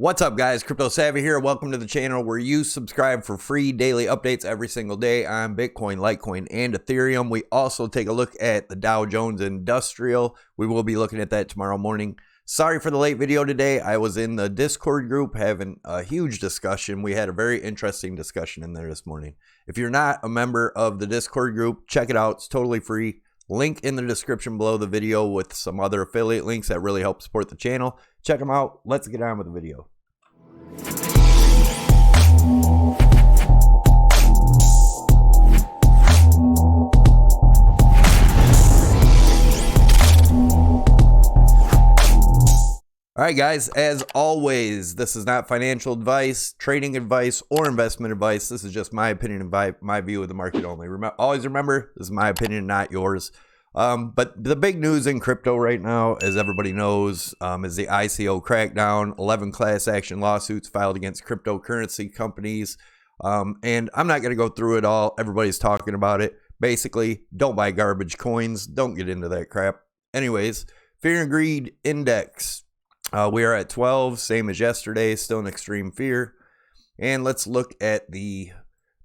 What's up, guys? CryptoSavy here. Welcome to the channel where you subscribe for free daily updates every single day on Bitcoin, Litecoin, and Ethereum. We also take a look at the Dow Jones Industrial. We will be looking at that tomorrow morning. Sorry for the late video today. I was in the Discord group having a huge discussion. We had a very interesting discussion in there this morning. If you're not a member of the Discord group, check it out. It's totally free. Link in the description below the video with some other affiliate links that really help support the channel. Check them out. Let's get on with the video. All right, guys, as always, this is not financial advice, trading advice, or investment advice. This is just my opinion and my view of the market only. Always remember, this is my opinion, not yours. But the big news in crypto right now, as everybody knows, is the ICO crackdown, 11 class action lawsuits filed against cryptocurrency companies. And I'm not going to go through it all. Everybody's talking about it. Basically, don't buy garbage coins. Don't get into that crap. Anyways, fear and greed index. We are at 12, same as yesterday, still in extreme fear. And let's look at the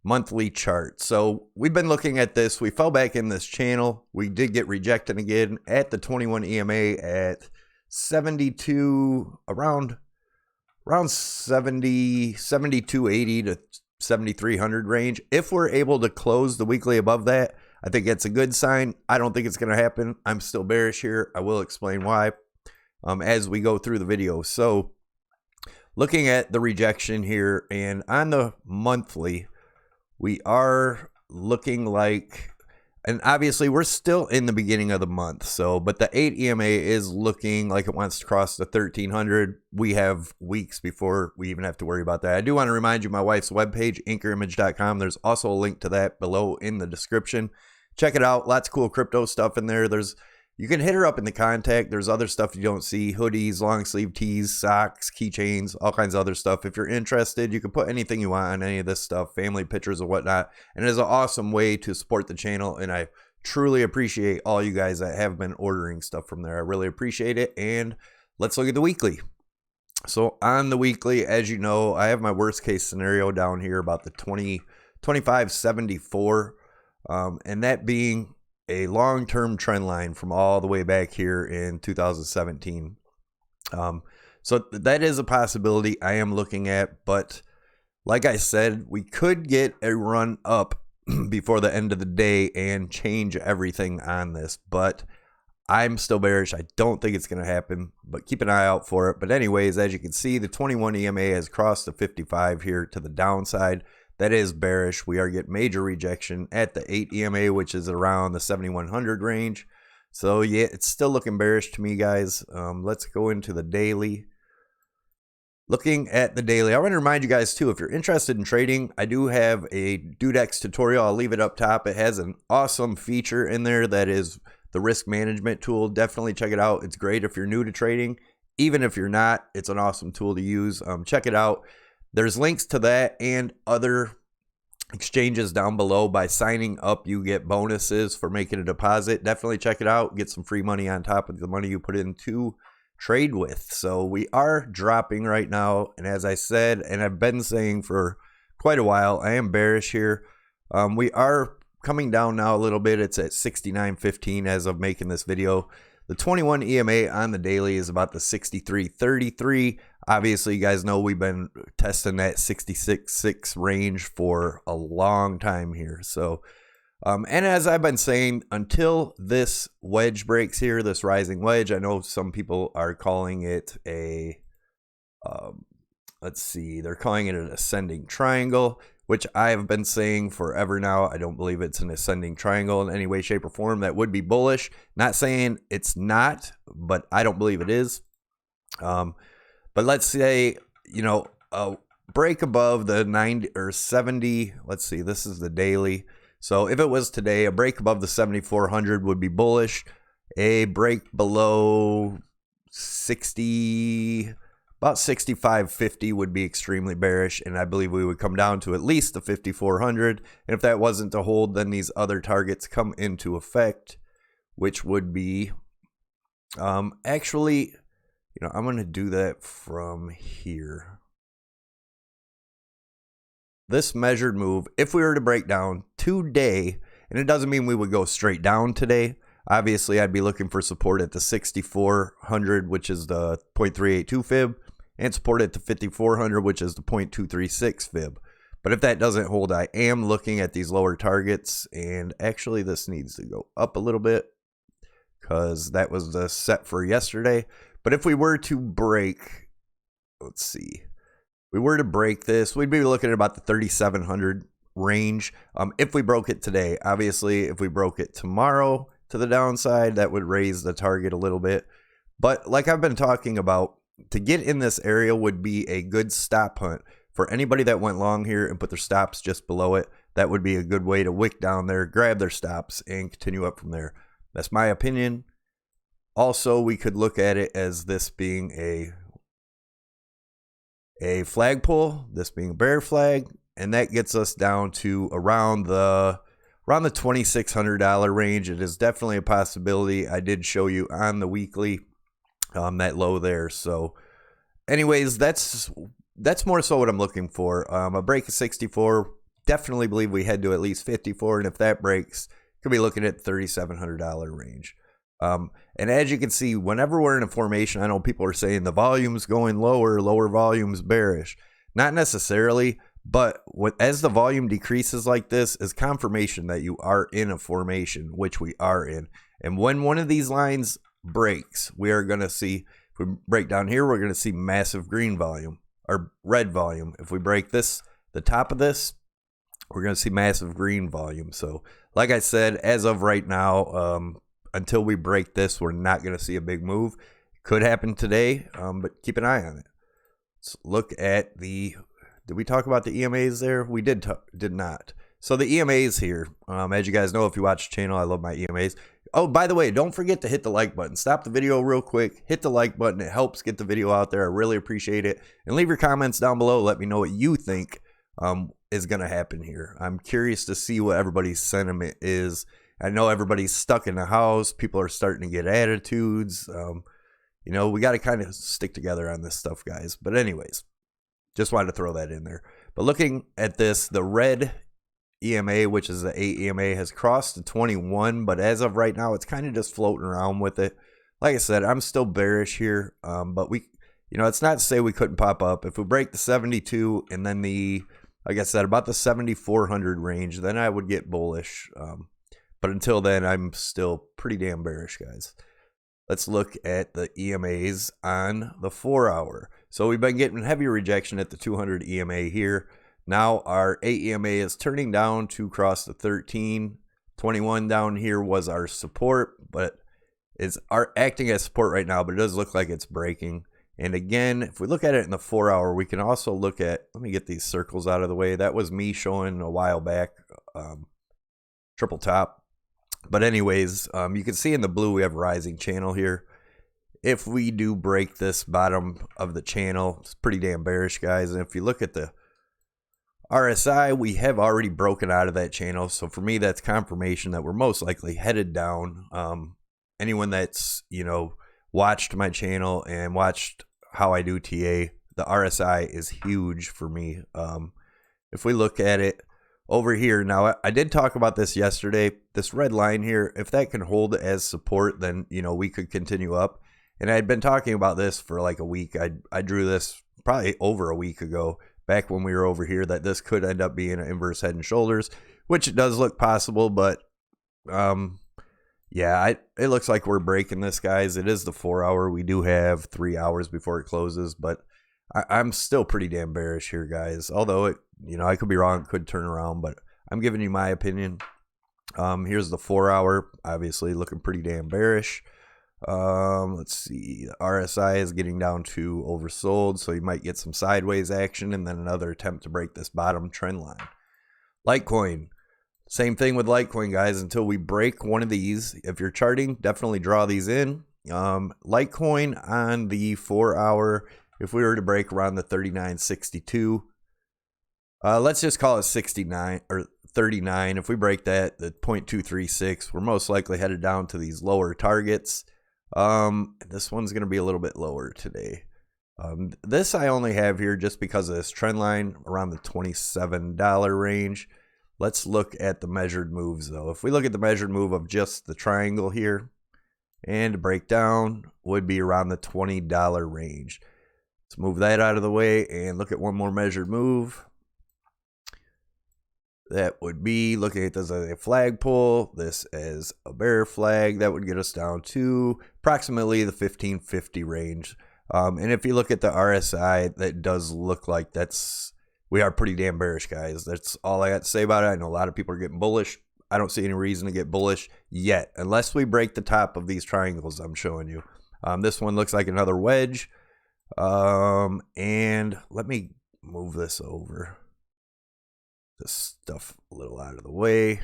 monthly chart. So we've been looking at this. We fell back in this channel. We did get rejected again at the 21 EMA at 72, around 7280 to 7300 range. If we're able to close the weekly above that, I think it's a good sign. I don't think it's going to happen. I'm still bearish here. I will explain why as we go through the video. So looking at the rejection here, and on the monthly, we are looking like, and obviously we're still in the beginning of the month, so, but the 8 EMA is looking like it wants to cross the 1300. We have weeks before we even have to worry about that. I do want to remind you my wife's webpage, anchorimage.com. There's also a link to that below in the description. Check it out. Lots of cool crypto stuff in there. You can hit her up in the contact. There's other stuff you don't see, hoodies, long sleeve tees, socks, keychains, all kinds of other stuff. If you're interested, you can put anything you want on any of this stuff, family pictures or whatnot. And it is an awesome way to support the channel. And I truly appreciate all you guys that have been ordering stuff from there. I really appreciate it. And let's look at the weekly. So on the weekly, as you know, I have my worst case scenario down here about the 2574. And that being a long-term trend line from all the way back here in 2017. So that is a possibility I am looking at, but like I said, we could get a run up before the end of the day and change everything on this, but I'm still bearish. I don't think it's going to happen, but keep an eye out for it. But anyways, as you can see, the 21 EMA has crossed the 55 here to the downside. That is bearish. We are getting major rejection at the 8 EMA, which is around the 7100 range. So yeah, it's still looking bearish to me, guys. Let's go into the daily. Looking at the daily, I want to remind you guys too, if you're interested in trading, I do have a Dudex tutorial. I'll leave it up top. It has an awesome feature in there that is the risk management tool. Definitely check it out. It's great if you're new to trading. Even if you're not, it's an awesome tool to use. Check it out. There's links to that and other exchanges down below. By signing up, you get bonuses for making a deposit. Definitely check it out. Get some free money on top of the money you put in to trade with. So we are dropping right now. And as I said, and I've been saying for quite a while, I am bearish here. We are coming down now a little bit. It's at 69.15 as of making this video. The 21 EMA on the daily is about the 63.33. Obviously, you guys know we've been testing that 66.6 range for a long time here. So, and as I've been saying, until this wedge breaks here, this rising wedge, I know some people are calling it a, let's see, they're calling it an ascending triangle, which I have been saying forever now. I don't believe it's an ascending triangle in any way, shape, or form. That would be bullish. Not saying it's not, but I don't believe it is. But let's say, you know, a break above the 90 or 70. Let's see, this is the daily. So if it was today, a break above the 7400 would be bullish. A break below 60, about 65.50 would be extremely bearish, and I believe we would come down to at least the 5400. And if that wasn't to hold, then these other targets come into effect, which would be actually, You know, I'm going to do that from here. This measured move, if we were to break down today, and it doesn't mean we would go straight down today. Obviously, I'd be looking for support at the 6,400, which is the 0.382 fib, and support at the 5,400, which is the 0.236 fib. But if that doesn't hold, I am looking at these lower targets, and actually this needs to go up a little bit because that was the set for yesterday. But if we were to break, let's see, we were to break this, we'd be looking at about the 3,700 range. If we broke it today, obviously, if we broke it tomorrow to the downside, that would raise the target a little bit. But like I've been talking about, to get in this area would be a good stop hunt for anybody that went long here and put their stops just below it. That would be a good way to wick down there, grab their stops, and continue up from there. That's my opinion. Also, we could look at it as this being a flagpole, this being a bear flag, and that gets us down to around the $2,600 range. It is definitely a possibility. I did show you on the weekly that low there. So anyways, that's more so what I'm looking for. A break of 64, definitely believe we head to at least 54, and if that breaks, could be looking at $3,700 range. And as you can see, whenever we're in a formation, I know people are saying the volume's going lower volume's bearish. Not necessarily, but as the volume decreases like this is confirmation that you are in a formation, which we are in. And when one of these lines breaks, we are going to see, if we break down here, we're going to see massive green volume or red volume. If we break this, the top of this, we're going to see massive green volume. So like I said, as of right now, until we break this, we're not going to see a big move. Could happen today, but keep an eye on it. Let's look at the, did we talk about the EMAs there? We did not. So the EMAs here, as you guys know, if you watch the channel, I love my EMAs. Oh, by the way, don't forget to hit the like button. Stop the video real quick. Hit the like button. It helps get the video out there. I really appreciate it. And leave your comments down below. Let me know what you think is going to happen here. I'm curious to see what everybody's sentiment is. I know everybody's stuck in the house. People are starting to get attitudes. You know, we got to kind of stick together on this stuff, guys. But anyways, just wanted to throw that in there. But looking at this, the red EMA, which is the 8 EMA, has crossed the 21. But as of right now, it's kind of just floating around with it. Like I said, I'm still bearish here. But we, you know, it's not to say we couldn't pop up. If we break the 72 and then the, like I said, about the 7,400 range, then I would get bullish. But until then, I'm still pretty damn bearish, guys. Let's look at the EMAs on the 4-hour. So we've been getting heavy rejection at the 200 EMA here. Now our 8 EMA is turning down to cross the 13. 21 down here was our support, but it's acting as support right now, but it does look like it's breaking. And again, if we look at it in the 4-hour, we can also look at, let me get these circles out of the way. That was me showing a while back, triple top. But anyways, you can see in the blue we have a rising channel here. If we do break this bottom of the channel, it's pretty damn bearish, guys. And if you look at the RSI, we have already broken out of that channel. So for me, that's confirmation that we're most likely headed down. Anyone that's, you know, watched my channel and watched how I do TA, the RSI is huge for me. If we look at it over here, now I did talk about this yesterday, this red line here, if that can hold as support, then, you know, we could continue up. And I had been talking about this for like a week. I drew this probably over a week ago, back when we were over here, that this could end up being an inverse head and shoulders, which it does look possible. But yeah, it looks like we're breaking this, guys. It is the 4-hour. We do have 3 hours before it closes, but I'm still pretty damn bearish here, guys. Although it, you know, I could be wrong, it could turn around, but I'm giving you my opinion. Here's the 4-hour, obviously looking pretty damn bearish. Let's see, the RSI is getting down to oversold, so you might get some sideways action and then another attempt to break this bottom trend line. Litecoin, same thing with Litecoin, guys. Until we break one of these, if you're charting, definitely draw these in. Litecoin on the 4-hour, if we were to break around the 39.62, let's just call it 69 or 39. If we break that, the 0.236, we're most likely headed down to these lower targets. This one's going to be a little bit lower today. This I only have here just because of this trend line around the $27 range. Let's look at the measured moves though. If we look at the measured move of just the triangle here, and breakdown would be around the $20 range. Let's move that out of the way and look at one more measured move. That would be looking at this as a flagpole, this as a bear flag. That would get us down to approximately the 1550 range. And if you look at the RSI, that does look like we are pretty damn bearish, guys. That's all I got to say about it. I know a lot of people are getting bullish. I don't see any reason to get bullish yet, unless we break the top of these triangles I'm showing you. This one looks like another wedge. And let me move this over. This stuff a little out of the way.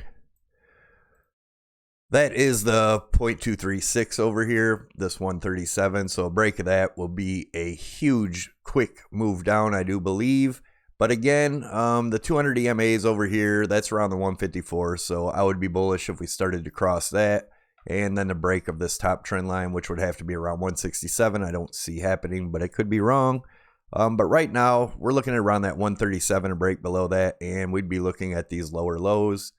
That is the 0.236 over here, this 137. So a break of that will be a huge, quick move down, I do believe. But again, the 200 EMAs over here, that's around the 154. So I would be bullish if we started to cross that. And then the break of this top trend line, which would have to be around 167. I don't see happening, but I could be wrong. But right now, we're looking at around that 137, a break below that. And we'd be looking at these lower lows.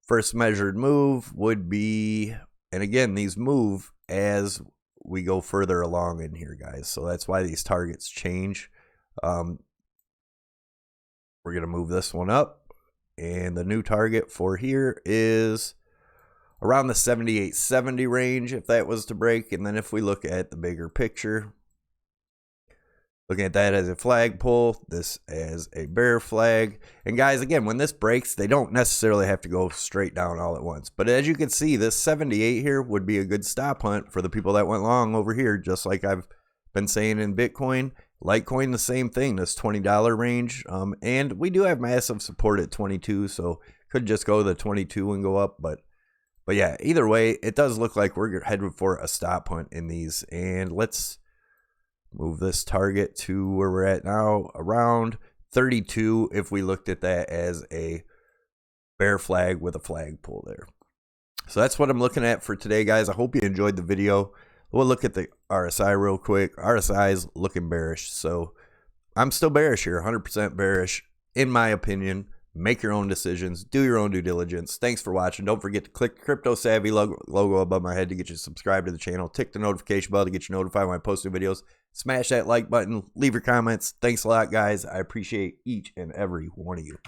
First measured move would be, and again, these move as we go further along in here, guys. So that's why these targets change. We're going to move this one up, and the new target for here is around the 7870 range if that was to break. And then if we look at the bigger picture, looking at that as a flagpole, this as a bear flag. And guys, again, when this breaks, they don't necessarily have to go straight down all at once. But as you can see, this 78 here would be a good stop hunt for the people that went long over here, just like I've been saying in Bitcoin. Litecoin, the same thing, this $20 range. And we do have massive support at 22, so could just go to the 22 and go up. But yeah, either way, it does look like we're headed for a stop hunt in these. And let's move this target to where we're at now, around 32, if we looked at that as a bear flag with a flagpole there. So that's what I'm looking at for today, guys. I hope you enjoyed the video. We'll look at the RSI real quick. RSI is looking bearish, so I'm still bearish here, 100% bearish, in my opinion. Make your own decisions. Do your own due diligence. Thanks for watching. Don't forget to click the CryptoSavy logo above my head to get you subscribed to the channel. Tick the notification bell to get you notified when I post new videos. Smash that like button. Leave your comments. Thanks a lot, guys. I appreciate each and every one of you.